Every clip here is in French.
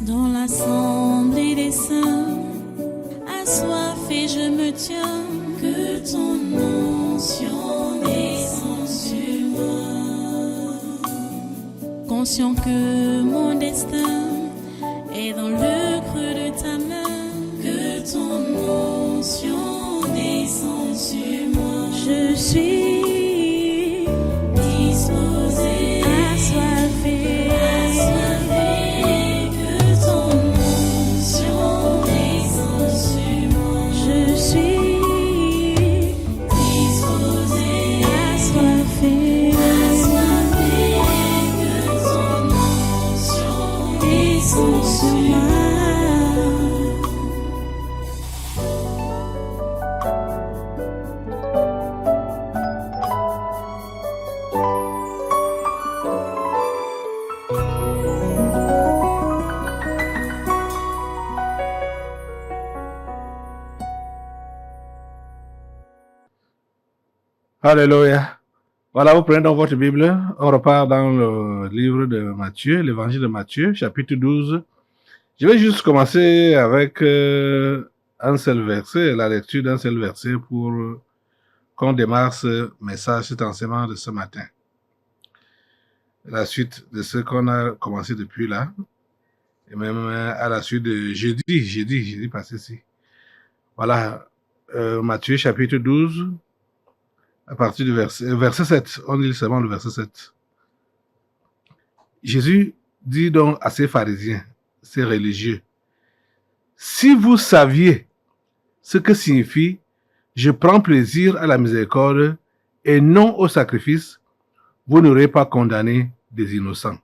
Dans l'assemblée des saints, assoiffé je me tiens, que ton onction descende sur moi. Conscient que mon destin est dans le creux de ta main, que ton onction descende sur moi. Je suis disposé, assoiffé, que ton onction descende sur moi. Je suis disposé, assoiffé, que ton onction descende sur moi. Alléluia. Voilà, vous prenez donc votre Bible. On repart dans le livre de Matthieu, l'évangile de Matthieu, chapitre 12. Je vais juste commencer avec un seul verset, la lecture d'un seul verset pour qu'on démarre ce message, cet enseignement de ce matin. La suite de ce qu'on a commencé depuis là, et même à la suite de jeudi passé ici. Voilà, Matthieu chapitre 12, à partir du verset 7, on lit seulement le verset 7. Jésus dit donc à ces pharisiens, ces religieux, « Si vous saviez ce que signifie « Je prends plaisir à la miséricorde et non au sacrifice », vous n'aurez pas condamné des innocents. »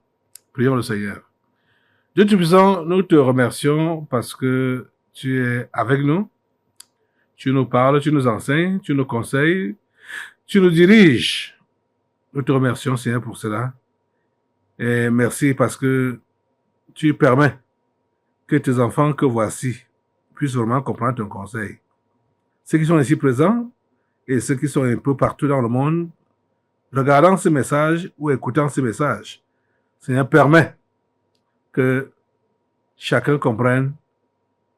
Prions le Seigneur. Dieu Tout-Puissant, nous te remercions parce que tu es avec nous. Tu nous parles, tu nous enseignes, tu nous conseilles, tu nous diriges. Nous te remercions, Seigneur, pour cela. Et merci parce que tu permets que tes enfants que voici puissent vraiment comprendre ton conseil. Ceux qui sont ici présents et ceux qui sont un peu partout dans le monde, regardant ce message ou écoutant ce message, Seigneur, permet que chacun comprenne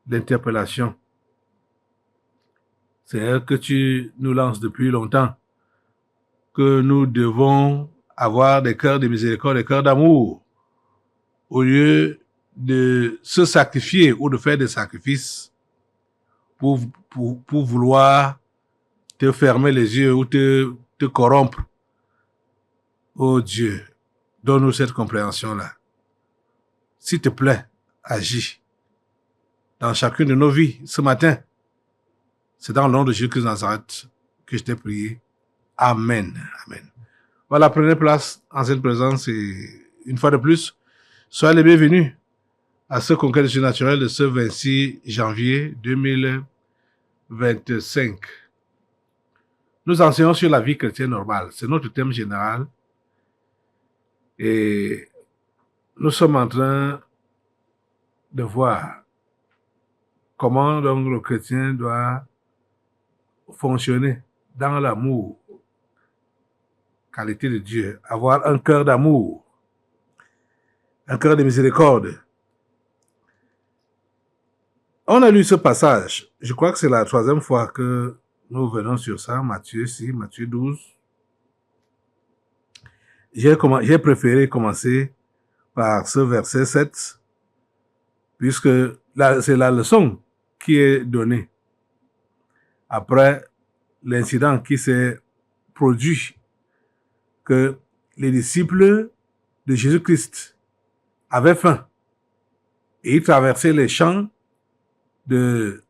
l'interpellation. Seigneur, que tu nous lances depuis longtemps, que nous devons avoir des cœurs de miséricorde, des cœurs d'amour, au lieu de se sacrifier ou de faire des sacrifices pour vouloir te fermer les yeux ou te corrompre. Oh Dieu, donne-nous cette compréhension-là. S'il te plaît, agis dans chacune de nos vies ce matin. C'est dans le nom de Jésus-Christ de Nazareth que je t'ai prié. Amen. Amen. Voilà, prenez place en cette présence et une fois de plus, soyez les bienvenus à ce congrès de surnaturel de ce 26 janvier 2025. Nous enseignons sur la vie chrétienne normale. C'est notre thème général. Et nous sommes en train de voir comment donc le chrétien doit fonctionner dans l'amour, qualité de Dieu, avoir un cœur d'amour, un cœur de miséricorde. On a lu ce passage, je crois que c'est la 3e fois que nous venons sur ça, Matthieu 12. J'ai préféré commencer par ce verset 7, puisque c'est la leçon qui est donnée après l'incident qui s'est produit, que les disciples de Jésus-Christ avaient faim et ils traversaient les champs de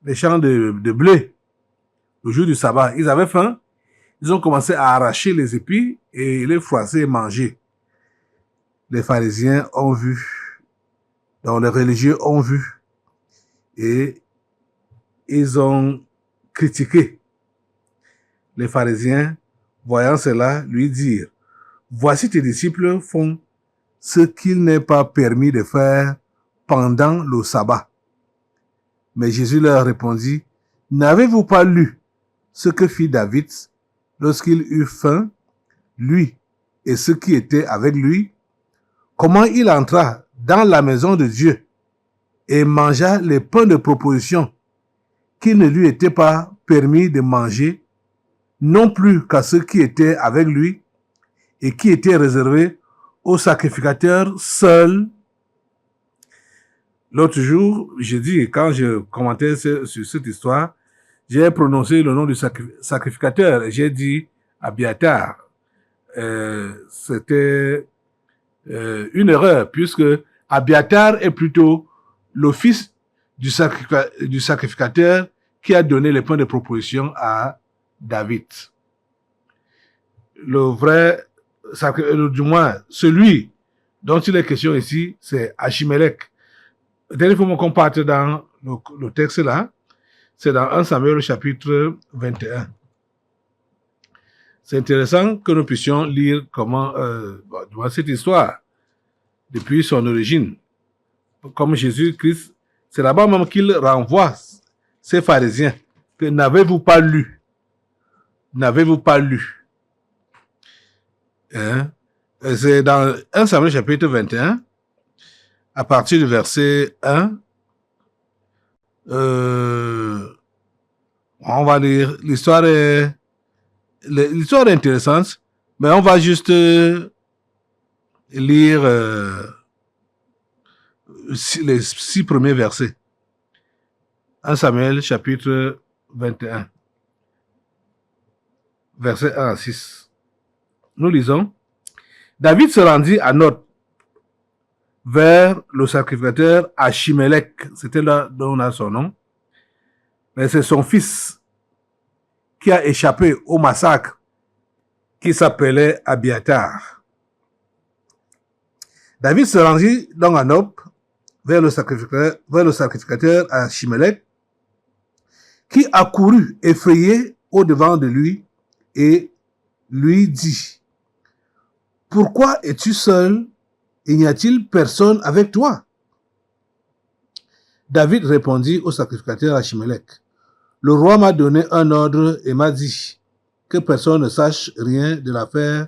blé le jour du sabbat. Ils avaient faim, ils ont commencé à arracher les épis et les froisser et manger. Les pharisiens ont vu, donc les religieux ont vu et ils ont critiqué. Les pharisiens, voyant cela, lui dirent, « Voici tes disciples font ce qu'il n'est pas permis de faire pendant le sabbat. » Mais Jésus leur répondit, « N'avez-vous pas lu ce que fit David lorsqu'il eut faim, lui et ceux qui étaient avec lui, comment il entra dans la maison de Dieu et mangea les pains de proposition qu'il ne lui était pas permis de manger, non plus qu'à ceux qui étaient avec lui et qui étaient réservés aux sacrificateurs seuls. L'autre jour, j'ai dit, quand je commentais sur cette histoire, j'ai prononcé le nom du sacrificateur et j'ai dit Abiatar. C'était une erreur, puisque Abiatar est plutôt le fils du sacrificateur qui a donné les points de proposition à David. Le vrai, du moins, celui dont il est question ici, c'est Achimelech. Il faut qu'on parte dans le texte là. C'est dans 1 Samuel chapitre 21. C'est intéressant que nous puissions lire comment cette histoire, depuis son origine, comme Jésus-Christ, c'est là-bas même qu'il renvoie ces pharisiens, que n'avez-vous pas lu? N'avez-vous pas lu? Hein? C'est dans 1 Samuel chapitre 21, à partir du verset 1, on va lire, l'histoire est intéressante, mais on va juste lire les 6 premiers versets. 1 Samuel chapitre 21, verset 1 à 6. Nous lisons. David se rendit à Nob vers le sacrificateur Achimelech. C'était là dont on a son nom. Mais c'est son fils qui a échappé au massacre qui s'appelait Abiatar. David se rendit donc à Nob vers le sacrificateur Achimelech qui accourut effrayé au-devant de lui et lui dit: Pourquoi es-tu seul? Et n'y a-t-il personne avec toi? David répondit au sacrificateur Achimelech: Le roi m'a donné un ordre et m'a dit que personne ne sache rien de l'affaire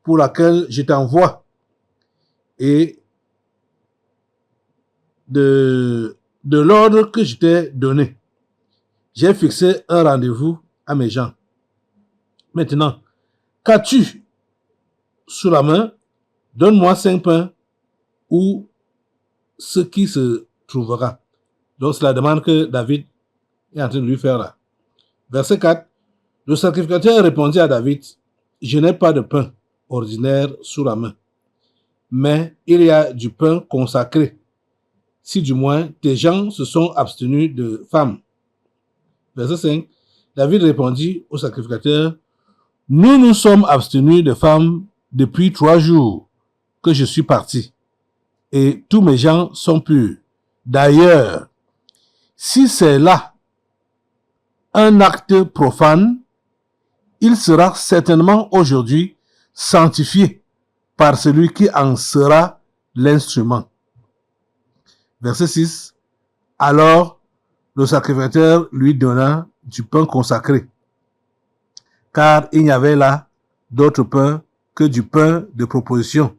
pour laquelle je t'envoie et de l'ordre que je t'ai donné. J'ai fixé un rendez-vous à mes gens. Maintenant, qu'as-tu sous la main? Donne-moi 5 pains ou ce qui se trouvera. Donc, c'est la demande que David est en train de lui faire là. Verset 4. Le sacrificateur répondit à David: Je n'ai pas de pain ordinaire sous la main, mais il y a du pain consacré, si du moins tes gens se sont abstenus de femmes. Verset 5. David répondit au sacrificateur: Nous nous sommes abstenus de femmes depuis 3 jours que je suis parti, et tous mes gens sont purs. D'ailleurs, si c'est là un acte profane, il sera certainement aujourd'hui sanctifié par celui qui en sera l'instrument. Verset 6. Alors, le sacrificateur lui donna du pain consacré, car il n'y avait là d'autre pain que du pain de proposition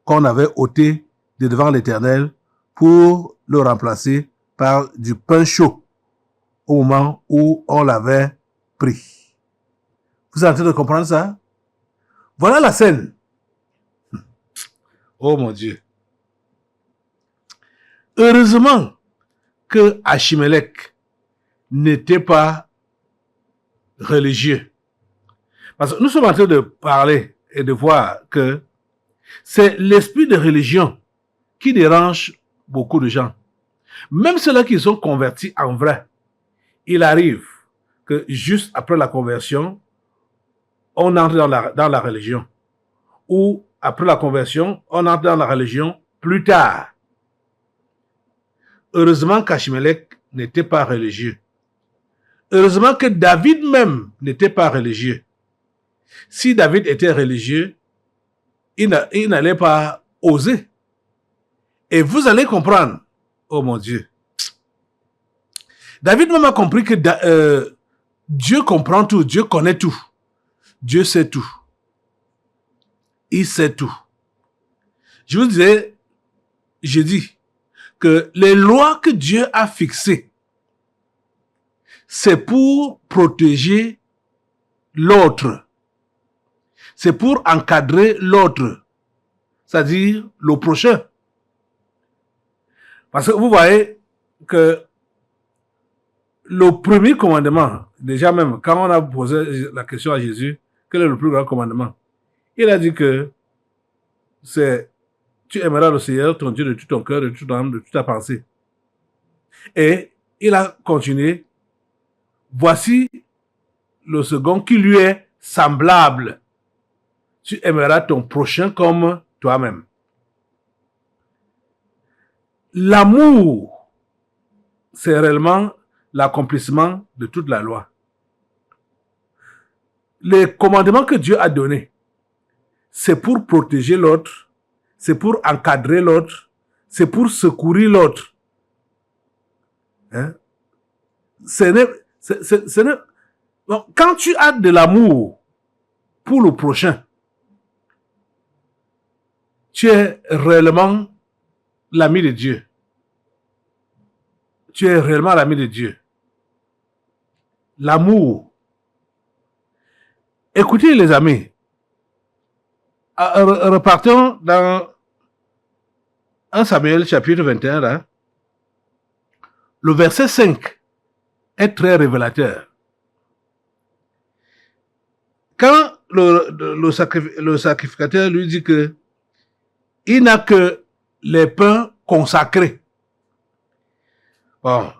qu'on avait ôté de devant l'Éternel pour le remplacer par du pain chaud au moment où on l'avait pris. Vous êtes en train de comprendre ça? Voilà la scène. Oh mon Dieu. Heureusement que Achimelech n'était pas religieux. Parce que nous sommes en train de parler et de voir que c'est l'esprit de religion qui dérange beaucoup de gens. Même ceux-là qui sont convertis en vrai, il arrive que juste après la conversion, on entre dans la religion. Ou après la conversion, on entre dans la religion plus tard. Heureusement qu'Achimelech n'était pas religieux. Heureusement que David même n'était pas religieux. Si David était religieux, il n'allait pas oser. Et vous allez comprendre. Oh mon Dieu. David même a compris que Dieu comprend tout, Dieu connaît tout. Dieu sait tout. Il sait tout. Je vous disais, je dis que les lois que Dieu a fixées, c'est pour protéger l'autre. C'est pour encadrer l'autre, c'est-à-dire le prochain. Parce que vous voyez que le premier commandement, déjà même, quand on a posé la question à Jésus, quel est le plus grand commandement? Il a dit que c'est tu aimeras le Seigneur, ton Dieu, de tout ton cœur, de toute ton âme, de toute ta pensée. Et il a continué. Voici le second qui lui est semblable. Tu aimeras ton prochain comme toi-même. L'amour, c'est réellement l'accomplissement de toute la loi. Les commandements que Dieu a donnés, c'est pour protéger l'autre, c'est pour encadrer l'autre, c'est pour secourir l'autre. Hein? Donc, quand tu as de l'amour pour le prochain, tu es réellement l'ami de Dieu. Tu es réellement l'ami de Dieu. L'amour. Écoutez les amis, repartons dans 1 Samuel chapitre 21 là. Le verset 5 est très révélateur. Quand le sacrificateur lui dit que il n'a que les pains consacrés. Bon,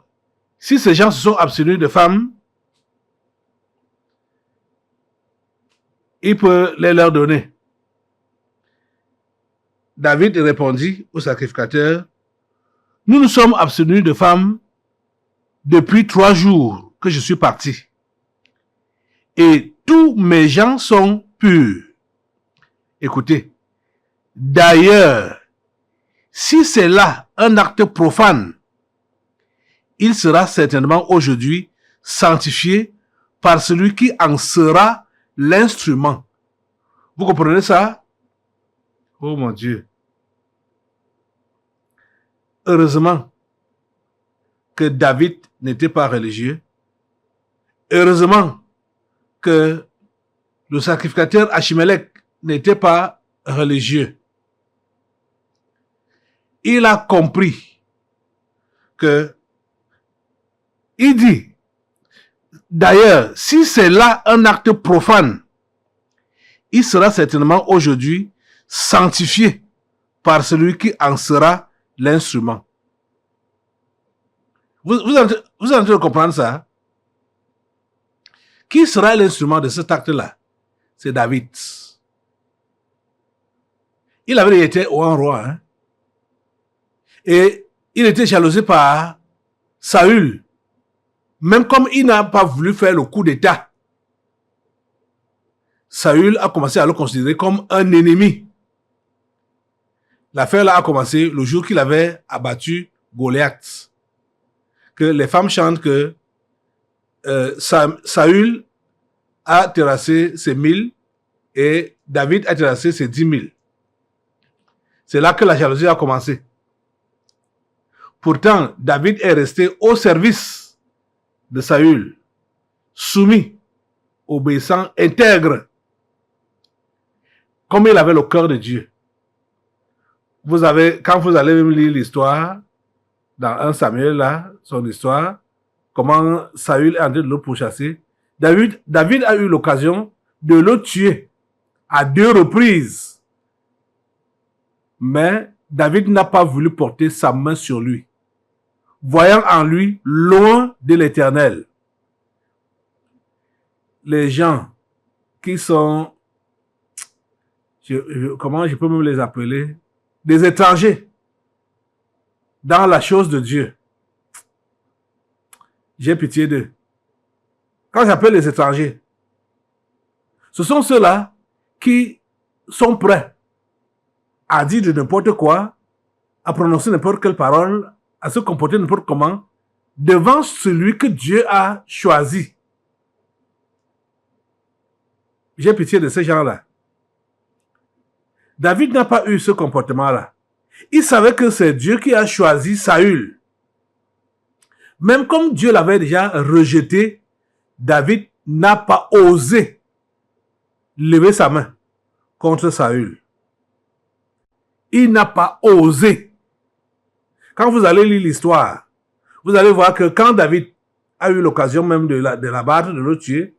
si ces gens se sont abstenus de femmes, il peut les leur donner. David répondit au sacrificateur, nous nous sommes abstenus de femmes depuis 3 jours que je suis parti. Et tous mes gens sont purs. Écoutez, d'ailleurs, si c'est là un acte profane, il sera certainement aujourd'hui sanctifié par celui qui en sera l'instrument. Vous comprenez ça? Oh mon Dieu. Heureusement que David n'était pas religieux. Heureusement que le sacrificateur Achimelech n'était pas religieux. Il a compris que il dit, d'ailleurs, si c'est là un acte profane, il sera certainement aujourd'hui sanctifié par celui qui en sera l'instrument. Vous êtes en train de comprendre ça? Qui sera l'instrument de cet acte-là? C'est David. Il avait été roi, hein? Et il était jalousé par Saül. Même comme il n'a pas voulu faire le coup d'état, Saül a commencé à le considérer comme un ennemi. L'affaire là a commencé le jour qu'il avait abattu Goliath. Que les femmes chantent que Saül a terrassé ses 1000 et David a terrassé ses 10 000. C'est là que la jalousie a commencé. Pourtant, David est resté au service de Saül, soumis, obéissant, intègre, comme il avait le cœur de Dieu. Quand vous allez lire l'histoire, dans 1 Samuel, là, son histoire, comment Saül est en train de le pourchasser, David a eu l'occasion de le tuer à 2 reprises. Mais David n'a pas voulu porter sa main sur lui, voyant en lui loin de l'Éternel. Les gens qui sont, comment je peux même les appeler, des étrangers dans la chose de Dieu. J'ai pitié d'eux. Quand j'appelle les étrangers, ce sont ceux-là qui sont prêts à dire de n'importe quoi, à prononcer n'importe quelle parole, à se comporter n'importe comment, devant celui que Dieu a choisi. J'ai pitié de ces gens-là. David n'a pas eu ce comportement-là. Il savait que c'est Dieu qui a choisi Saül. Même comme Dieu l'avait déjà rejeté, David n'a pas osé lever sa main contre Saül. Il n'a pas osé. Quand vous allez lire l'histoire, vous allez voir que quand David a eu l'occasion même de l'abattre, de le tuer,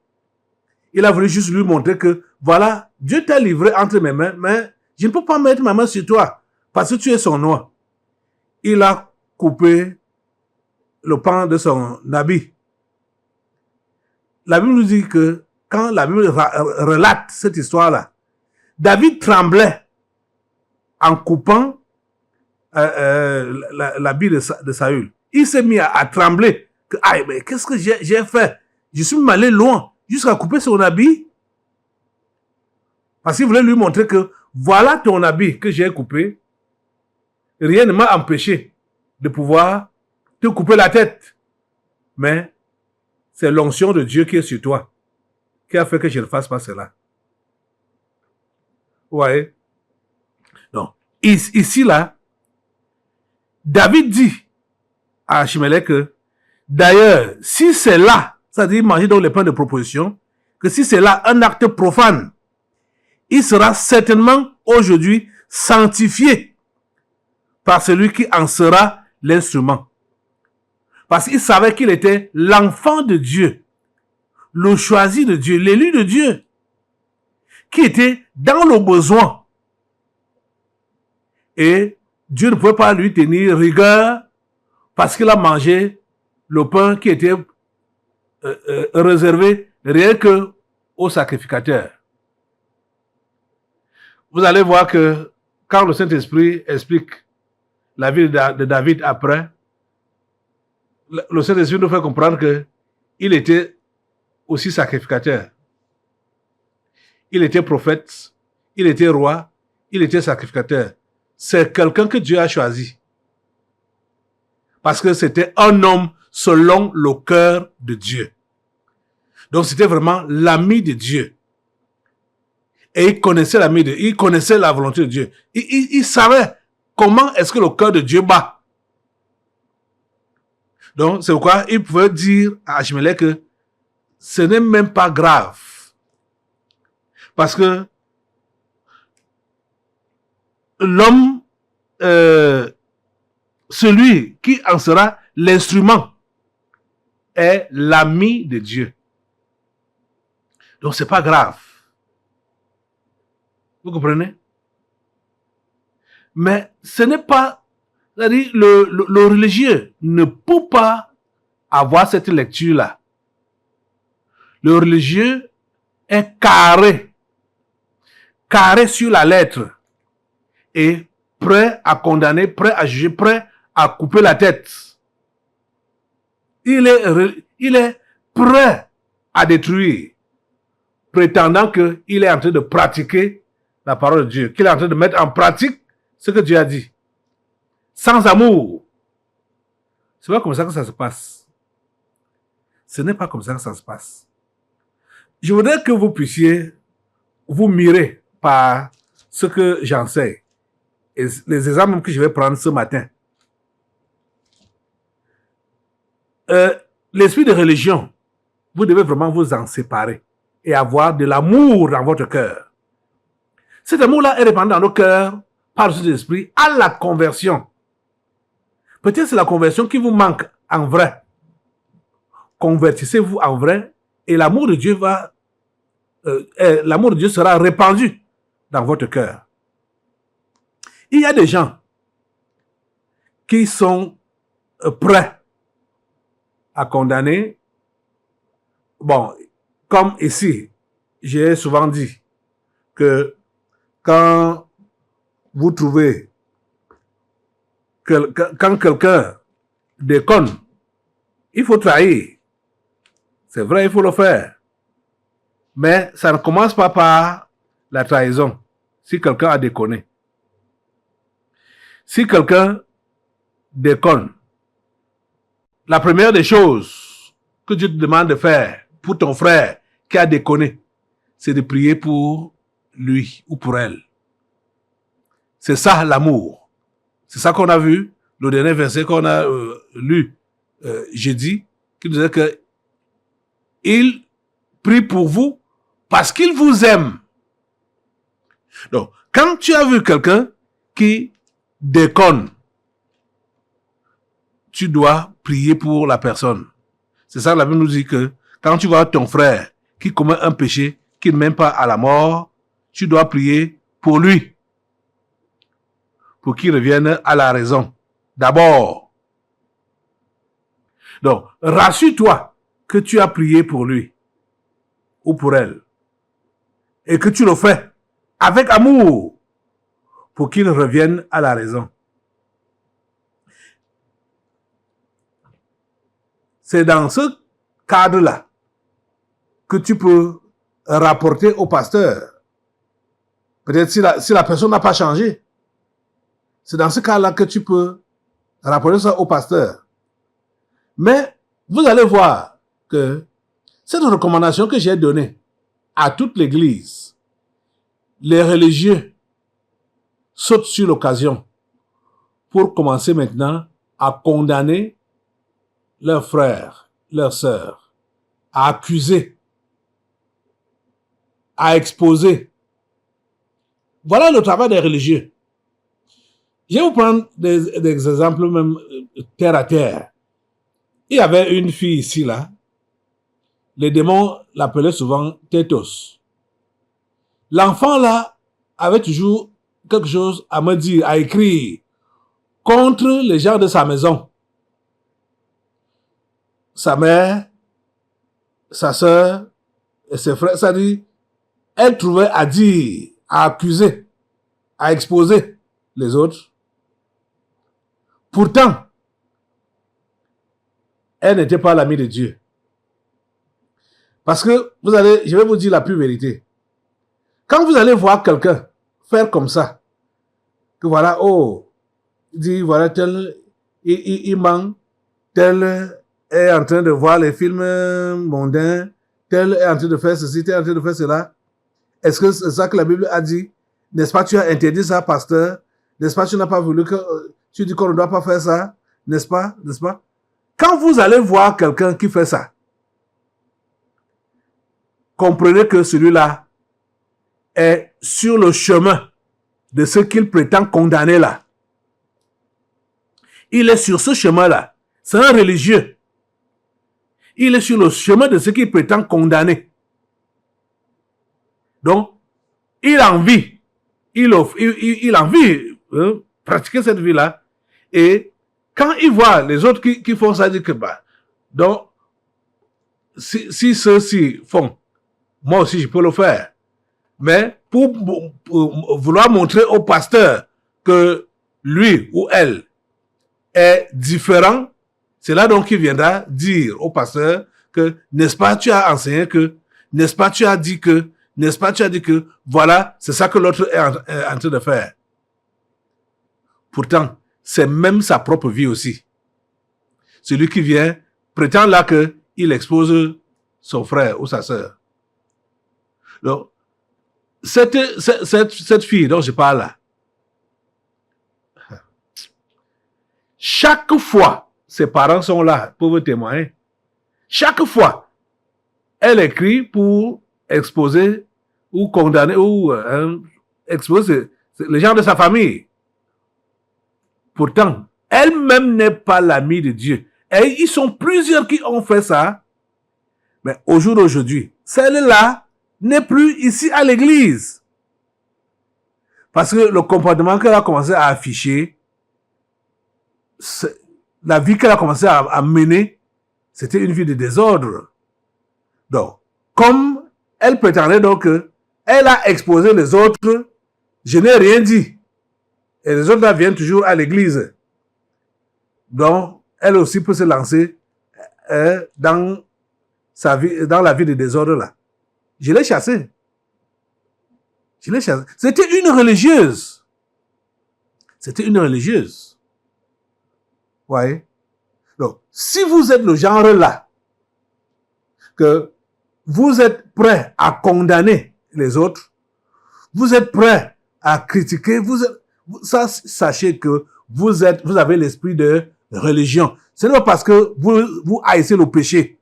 il a voulu juste lui montrer que, voilà, Dieu t'a livré entre mes mains, mais je ne peux pas mettre ma main sur toi, parce que tu es son roi. Il a coupé le pan de son habit. La Bible nous dit que, quand la Bible relate cette histoire-là, David tremblait en coupant l'habit de Saül. Il s'est mis à trembler. Que, aïe, mais qu'est-ce que j'ai fait? Je suis même allé loin jusqu'à couper son habit. Parce qu'il voulait lui montrer que voilà ton habit que j'ai coupé. Rien ne m'a empêché de pouvoir te couper la tête. Mais c'est l'onction de Dieu qui est sur toi qui a fait que je ne fasse pas cela. Vous voyez? Donc, ici, là, David dit à Achimelech que, d'ailleurs, si c'est là, c'est-à-dire manger donc les pains de proposition, que si c'est là un acte profane, il sera certainement aujourd'hui sanctifié par celui qui en sera l'instrument. Parce qu'il savait qu'il était l'enfant de Dieu, le choisi de Dieu, l'élu de Dieu, qui était dans le besoin. Et Dieu ne pouvait pas lui tenir rigueur parce qu'il a mangé le pain qui était réservé rien que aux sacrificateurs. Vous allez voir que quand le Saint-Esprit explique la vie de David après, le Saint-Esprit nous fait comprendre qu'il était aussi sacrificateur. Il était prophète, il était roi, il était sacrificateur. C'est quelqu'un que Dieu a choisi. Parce que c'était un homme selon le cœur de Dieu. Donc c'était vraiment l'ami de Dieu. Et il connaissait l'ami de Dieu, il connaissait la volonté de Dieu. Il savait comment est-ce que le cœur de Dieu bat. Donc c'est pourquoi il pouvait dire à Achimelech que ce n'est même pas grave. Parce que l'homme, celui qui en sera l'instrument, est l'ami de Dieu. Donc c'est pas grave. Vous comprenez? Mais ce n'est pas, c'est-à-dire le religieux ne peut pas avoir cette lecture-là. Le religieux est carré sur la lettre et prêt à condamner, prêt à juger, prêt à couper la tête. Il est prêt à détruire, prétendant qu'il est en train de pratiquer la parole de Dieu, qu'il est en train de mettre en pratique ce que Dieu a dit. Sans amour. C'est pas comme ça que ça se passe. Ce n'est pas comme ça que ça se passe. Je voudrais que vous puissiez vous mirer par ce que j'enseigne et les exemples que je vais prendre ce matin. L'esprit de religion, vous devez vraiment vous en séparer et avoir de l'amour dans votre cœur. Cet amour-là est répandu dans nos cœurs par le Saint-Esprit à la conversion. Peut-être c'est la conversion qui vous manque en vrai. Convertissez-vous en vrai et l'amour de Dieu sera répandu dans votre cœur. Il y a des gens qui sont prêts à condamner. Bon, comme ici, j'ai souvent dit que quand vous trouvez quand quelqu'un déconne, il faut trahir. C'est vrai, il faut le faire. Mais ça ne commence pas par la trahison, si quelqu'un a déconné. Si quelqu'un déconne, la première des choses que Dieu te demande de faire pour ton frère qui a déconné, c'est de prier pour lui ou pour elle. C'est ça l'amour. C'est ça qu'on a vu, le dernier verset qu'on a lu jeudi, qui disait que il prie pour vous parce qu'il vous aime. Donc, quand tu as vu quelqu'un qui déconne, tu dois prier pour la personne. C'est ça que la Bible nous dit que quand tu vois ton frère qui commet un péché qui ne mène pas à la mort, tu dois prier pour lui, pour qu'il revienne à la raison. D'abord. Donc, rassure-toi que tu as prié pour lui ou pour elle et que tu le fais avec amour pour qu'il revienne à la raison. C'est dans ce cadre-là que tu peux rapporter au pasteur. Peut-être si la personne n'a pas changé. C'est dans ce cas-là que tu peux rapporter ça au pasteur. Mais vous allez voir que cette recommandation que j'ai donnée à toute l'Église, les religieux sautent sur l'occasion pour commencer maintenant à condamner leurs frères, leurs sœurs, à accuser, à exposer. Voilà le travail des religieux. Je vais vous prendre des exemples même terre à terre. Il y avait une fille ici, là. Les démons l'appelaient souvent Tétos. L'enfant, là, avait toujours quelque chose à me dire, à écrire contre les gens de sa maison. Sa mère, sa sœur et ses frères, ça dit, elle trouvait à dire, à accuser, à exposer les autres. Pourtant, elle n'était pas l'amie de Dieu. Parce que je vais vous dire la pure vérité. Quand vous allez voir quelqu'un faire comme ça, que voilà, dit voilà, tel, il ment, tel est en train de voir les films mondains, tel est en train de faire ceci, tel est en train de faire cela. Est-ce que c'est ça que la Bible a dit? N'est-ce pas, tu as interdit ça, pasteur? N'est-ce pas, tu n'as pas voulu que tu dis qu'on ne doit pas faire ça? N'est-ce pas? N'est-ce pas? Quand vous allez voir quelqu'un qui fait ça, comprenez que celui-là est sur le chemin de ce qu'il prétend condamner là. Il est sur ce chemin-là. C'est un religieux. Il est sur le chemin de ce qu'il prétend condamner. Donc, il a envie pratiquer cette vie-là. Et quand il voit les autres qui font ça, il dit que donc, si ceux-ci font, moi aussi je peux le faire. Mais pour vouloir montrer au pasteur que lui ou elle est différent, c'est là donc qu'il viendra dire au pasteur que, n'est-ce pas, tu as enseigné que, n'est-ce pas, tu as dit que, n'est-ce pas, tu as dit que, voilà, c'est ça que l'autre est en train de faire. Pourtant, c'est même sa propre vie aussi. Celui qui vient prétend là qu'il expose son frère ou sa sœur. Donc, cette fille dont je parle là, chaque fois, ses parents sont là pour vous témoigner. Chaque fois, elle écrit pour exposer ou condamner ou exposer les gens de sa famille. Pourtant, elle-même n'est pas l'amie de Dieu. Et ils sont plusieurs qui ont fait ça. Mais au jour d'aujourd'hui, celle-là n'est plus ici à l'église. Parce que le comportement qu'elle a commencé à afficher, la vie qu'elle a commencé à mener, c'était une vie de désordre. Donc, comme elle prétendait donc qu'elle a exposé les autres, je n'ai rien dit. Et les autres là viennent toujours à l'église. Donc, elle aussi peut se lancer dans sa vie, dans la vie de désordre là. Je l'ai chassée. C'était une religieuse. C'était une religieuse. Vous voyez? Donc, si vous êtes le genre là, que vous êtes prêt à condamner les autres, vous êtes prêt à critiquer, sachez que vous avez l'esprit de religion. Ce n'est pas parce que vous haïssez le péché.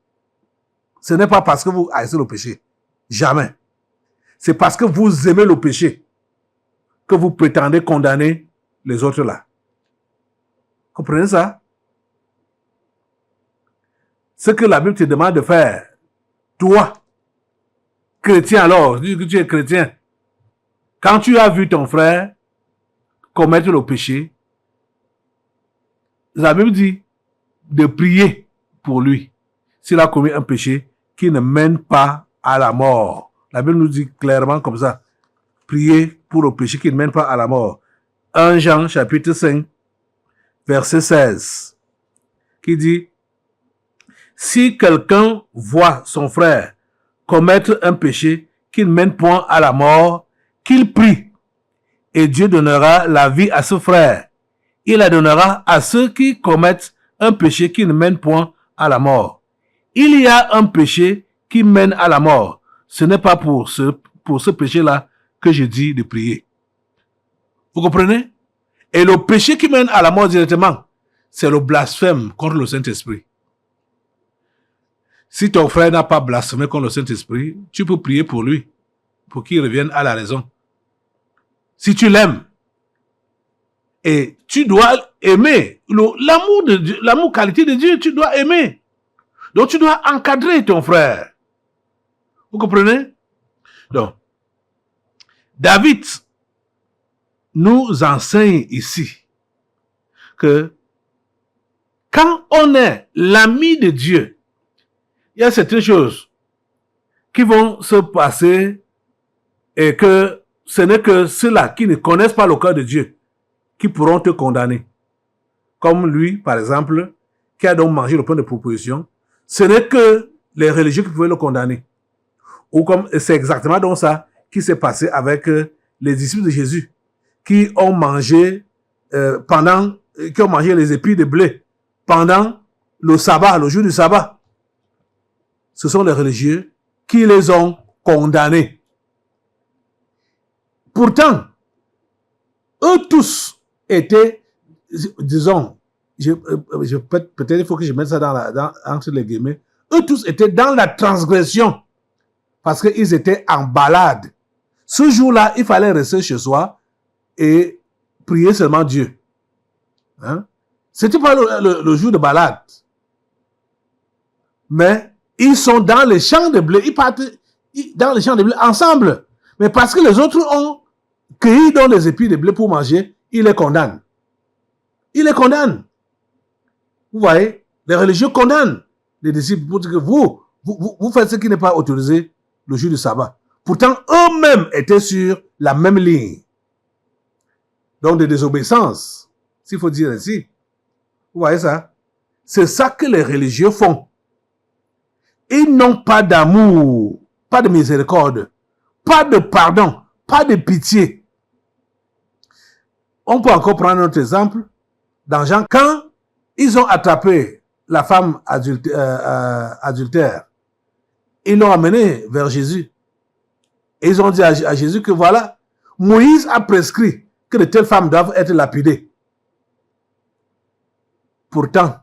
Ce n'est pas parce que vous haïssez le péché. Jamais. C'est parce que vous aimez le péché que vous prétendez condamner les autres là. Comprenez ça? Ce que la Bible te demande de faire, toi, chrétien alors, dis que tu es chrétien, quand tu as vu ton frère commettre le péché, la Bible dit de prier pour lui s'il a commis un péché qui ne mène pas à la mort. La Bible nous dit clairement comme ça, prier pour le péché qui ne mène pas à la mort. 1 Jean chapitre 5, verset 16, qui dit, si quelqu'un voit son frère commettre un péché qui ne mène point à la mort, qu'il prie, et Dieu donnera la vie à ce frère. Il la donnera à ceux qui commettent un péché qui ne mène point à la mort. Il y a un péché qui mène à la mort. Ce n'est pas pour ce péché-là que je dis de prier. Vous comprenez? Et le péché qui mène à la mort directement, c'est le blasphème contre le Saint-Esprit. Si ton frère n'a pas blasphémé contre le Saint-Esprit, tu peux prier pour lui, pour qu'il revienne à la raison. Si tu l'aimes, et tu dois aimer l'amour de Dieu, l'amour qualité de Dieu, tu dois aimer. Donc tu dois encadrer ton frère. Vous comprenez? Donc, David nous enseigne ici que quand on est l'ami de Dieu, il y a certaines choses qui vont se passer et que ce n'est que ceux-là qui ne connaissent pas le cœur de Dieu qui pourront te condamner. Comme lui, par exemple, qui a donc mangé le pain de proposition, ce n'est que les religieux qui pouvaient le condamner. Ou comme c'est exactement donc ça qui s'est passé avec les disciples de Jésus, qui ont mangé les épis de blé pendant le sabbat, le jour du sabbat. Ce sont les religieux qui les ont condamnés. Pourtant, eux tous étaient, disons, peut-être il faut que je mette ça entre les guillemets, eux tous étaient dans la transgression parce qu'ils étaient en balade. Ce jour-là, il fallait rester chez soi et prier seulement Dieu. Hein? C'était pas le jour de balade. Mais ils sont dans les champs de blé, ils partent dans les champs de blé ensemble. Mais parce que les autres ont cueilli dans les épis de blé pour manger, ils les condamnent. Ils les condamnent. Vous voyez, les religieux condamnent les disciples pour dire que vous faites ce qui n'est pas autorisé le jour du sabbat. Pourtant, eux-mêmes étaient sur la même ligne. Donc, de désobéissance, s'il faut dire ainsi. Vous voyez ça? C'est ça que les religieux font. Ils n'ont pas d'amour, pas de miséricorde, pas de pardon, pas de pitié. On peut encore prendre notre exemple. Dans Jean, quand ils ont attrapé la femme adultère, ils l'ont amenée vers Jésus. Et ils ont dit à Jésus que voilà, Moïse a prescrit que de telles femmes doivent être lapidées. Pourtant,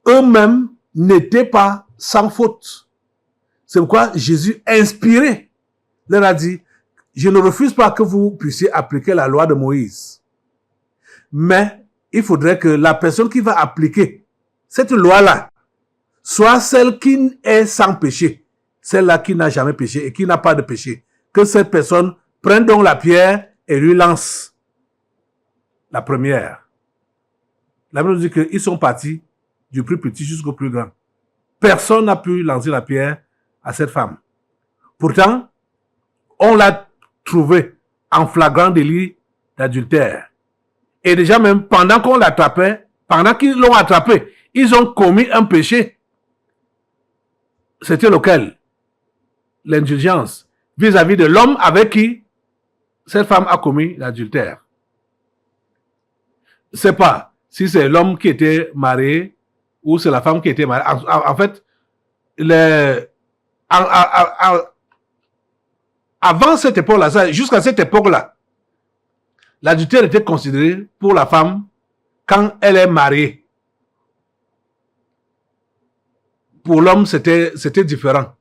eux-mêmes n'étaient pas sans faute. C'est pourquoi Jésus, inspiré, leur a dit, je ne refuse pas que vous puissiez appliquer la loi de Moïse. Mais il faudrait que la personne qui va appliquer cette loi-là soit celle qui est sans péché, celle-là qui n'a jamais péché et qui n'a pas de péché. Que cette personne prenne donc la pierre et lui lance la première. La Bible dit qu'ils sont partis du plus petit jusqu'au plus grand. Personne n'a pu lancer la pierre à cette femme. Pourtant, on l'a trouvée en flagrant délit d'adultère. Et déjà même, pendant qu'on l'attrapait, pendant qu'ils l'ont attrapé, ils ont commis un péché. C'était lequel? L'indulgence vis-à-vis de l'homme avec qui cette femme a commis l'adultère. C'est pas si c'est l'homme qui était marié ou c'est la femme qui était mariée. En fait, avant cette époque-là, jusqu'à cette époque-là, l'adultère était considéré pour la femme quand elle est mariée. Pour l'homme, c'était différent.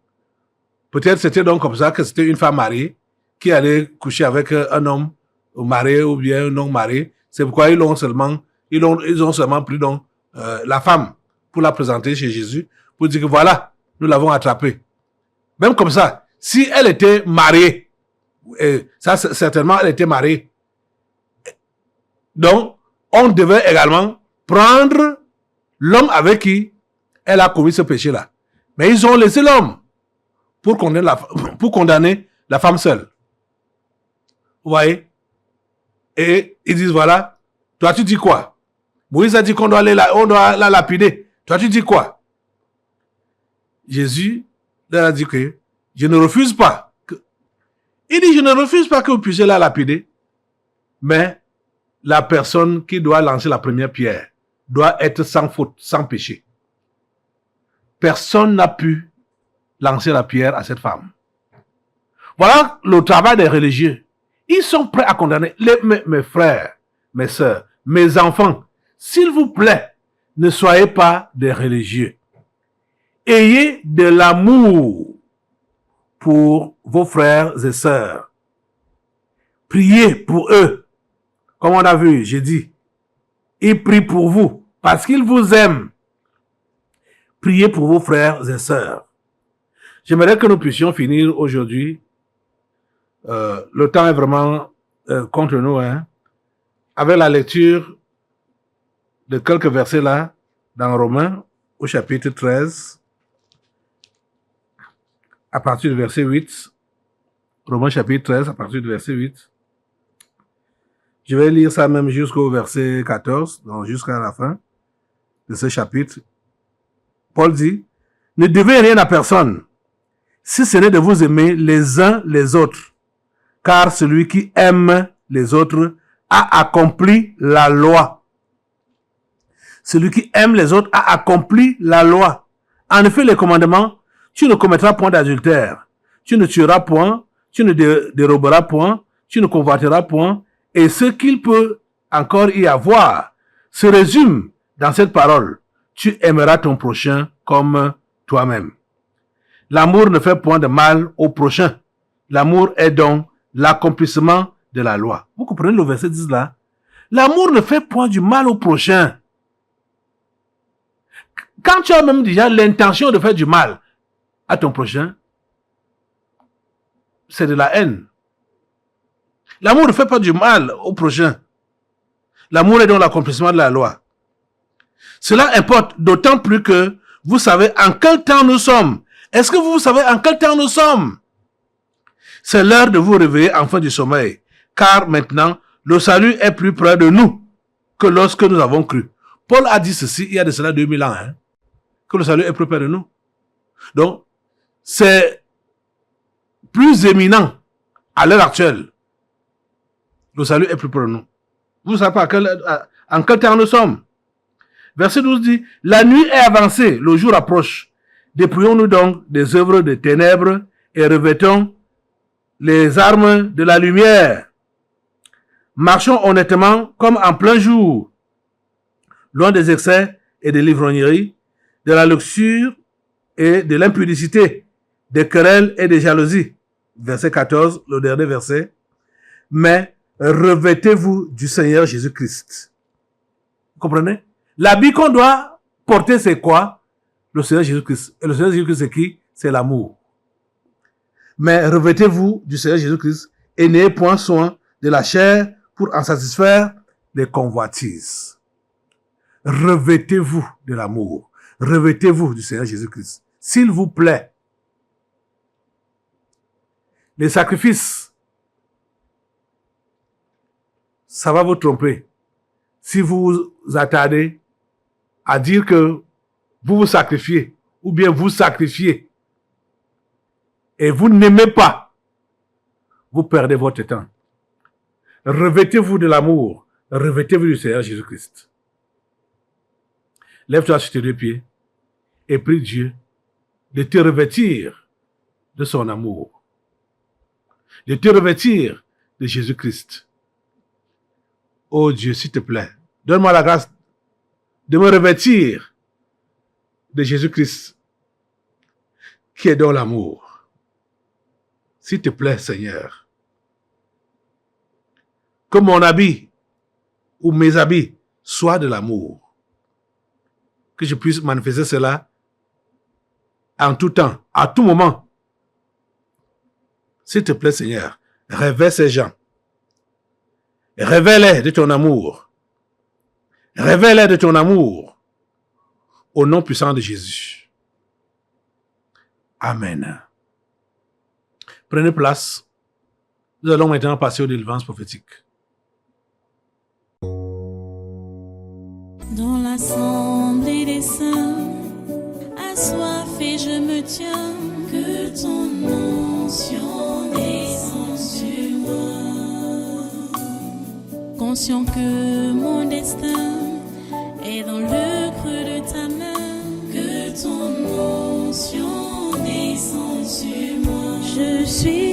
Peut-être c'était donc comme ça que c'était une femme mariée qui allait coucher avec un homme marié ou bien un non marié. C'est pourquoi ils ont seulement pris donc la femme pour la présenter chez Jésus, pour dire que voilà, nous l'avons attrapée. Même comme ça, si elle était mariée, et ça certainement elle était mariée, donc on devait également prendre l'homme avec qui elle a commis ce péché-là. Mais ils ont laissé l'homme pour condamner la femme seule. Vous voyez? Et ils disent, voilà, toi tu dis quoi? Moïse a dit qu'on doit la lapider. Toi tu dis quoi? Jésus leur a dit que je ne refuse pas. Il dit, je ne refuse pas que vous puissiez la lapider, mais la personne qui doit lancer la première pierre doit être sans faute, sans péché. Personne n'a pu lancer la pierre à cette femme. Voilà le travail des religieux. Ils sont prêts à condamner mes frères, mes sœurs, mes enfants. S'il vous plaît, ne soyez pas des religieux. Ayez de l'amour pour vos frères et sœurs. Priez pour eux. Comme on a vu, j'ai dit, ils prient pour vous parce qu'ils vous aiment. Priez pour vos frères et sœurs. J'aimerais que nous puissions finir aujourd'hui. Le temps est vraiment contre nous, hein, avec la lecture de quelques versets là, dans Romains, au chapitre 13, à partir du verset 8. Romains chapitre 13, à partir du verset 8. Je vais lire ça même jusqu'au verset 14, donc jusqu'à la fin de ce chapitre. Paul dit, ne devez rien à personne, si ce n'est de vous aimer les uns les autres, car celui qui aime les autres a accompli la loi. Celui qui aime les autres a accompli la loi. En effet, les commandements, tu ne commettras point d'adultère, tu ne tueras point, tu ne déroberas point, tu ne convoiteras point, et ce qu'il peut encore y avoir se résume dans cette parole. Tu aimeras ton prochain comme toi-même. L'amour ne fait point de mal au prochain. L'amour est donc l'accomplissement de la loi. Vous comprenez le verset 10 là? L'amour ne fait point du mal au prochain. Quand tu as même déjà l'intention de faire du mal à ton prochain, c'est de la haine. L'amour ne fait pas du mal au prochain. L'amour est donc l'accomplissement de la loi. Cela importe d'autant plus que vous savez en quel temps nous sommes. Est-ce que vous savez en quel temps nous sommes? C'est l'heure de vous réveiller enfin du sommeil, car maintenant, le salut est plus près de nous que lorsque nous avons cru. Paul a dit ceci il y a de cela 2000 ans, hein, que le salut est plus près de nous. Donc, c'est plus éminent à l'heure actuelle. Le salut est plus près de nous. Vous ne savez pas en quel temps nous sommes. Verset 12 dit, la nuit est avancée, le jour approche. Dépouillons-nous donc des œuvres de ténèbres et revêtons les armes de la lumière. Marchons honnêtement comme en plein jour, loin des excès et des livrogneries, de la luxure et de l'impudicité, des querelles et des jalousies. Verset 14, le dernier verset. Mais revêtez-vous du Seigneur Jésus-Christ. Vous comprenez? L'habit qu'on doit porter, c'est quoi? Le Seigneur Jésus-Christ. Et le Seigneur Jésus-Christ, c'est qui? C'est l'amour. Mais revêtez-vous du Seigneur Jésus-Christ et n'ayez point soin de la chair pour en satisfaire les convoitises. Revêtez-vous de l'amour. Revêtez-vous du Seigneur Jésus-Christ. S'il vous plaît. Les sacrifices, ça va vous tromper. Si vous vous attardez à dire que vous vous sacrifiez, ou bien vous sacrifiez, et vous n'aimez pas, vous perdez votre temps. Revêtez-vous de l'amour, revêtez-vous du Seigneur Jésus-Christ. Lève-toi sur tes deux pieds et prie Dieu de te revêtir de son amour, de te revêtir de Jésus-Christ. Oh Dieu, s'il te plaît, donne-moi la grâce de me revêtir de Jésus-Christ, qui est dans l'amour. S'il te plaît, Seigneur, que mon habit ou mes habits soient de l'amour. Que je puisse manifester cela en tout temps, à tout moment. S'il te plaît, Seigneur, révèle ces gens. Révèle-les de ton amour. Révèle-les de ton amour. Au nom puissant de Jésus. Amen. Prenez place. Nous allons maintenant passer aux délivrances prophétiques. Dans l'assemblée des saints, assoiffé je me tiens, que ton onction descende sur moi. Conscient que mon destin est dans le creux de ta main, que ton onction descende sur moi. Je suis